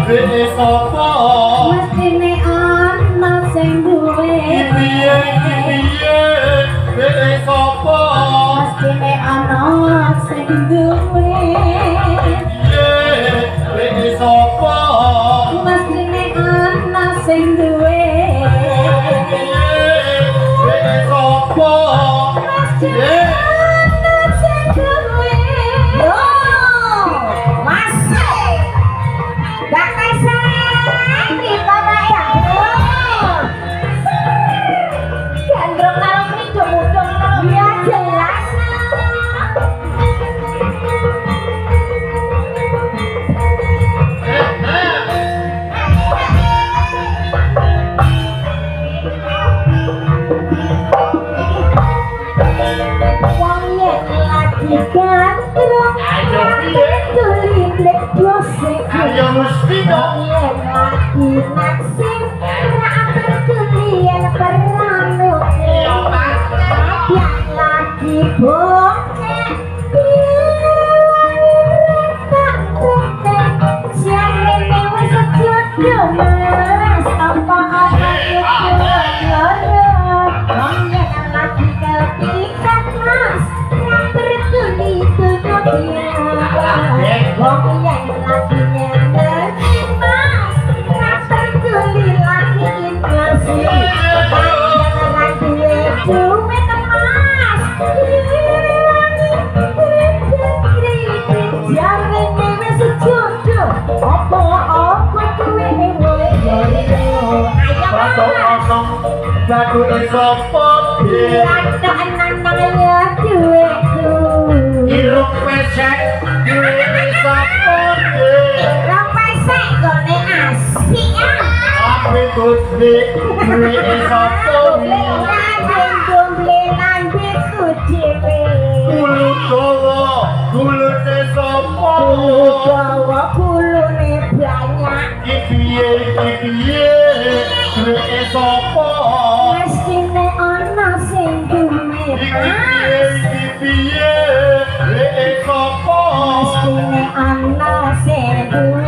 duwe sapa mestine ana sing duwe piye duwe sapa mestine ana sing duwe duwe sapa mestine ana sing duwe duwe sapa mestine ana sing duwe yo mas gak kesang di mana ya gandrung karo mridung-mudung ya jelas wong yen lagi gandrung ayo piye tuliblek dose ayo mesti dong yen lagi naksir ra berkulian peranuk yang lagi bokeh siarene wis jodoh mas apa-apa wong yen lagi kepikat mas ra berkuli tutup wong yen lagi nyeler mas ra berkuli lagi inflasi jangan duwe duwe mas jarene wis jodoh apa-apa duwe Batok kosong batuk sapa Rata nang ya duweku irung pesek duwe sapa Rong pesek gone asik ape kuwi duwe sapa Domble nanditku dhewe kulo dawa kulune sapa Bawa kulune banyak piye duwe sapa Mestine ana sing duwe piye duwe sapa Mestine ana sing duwe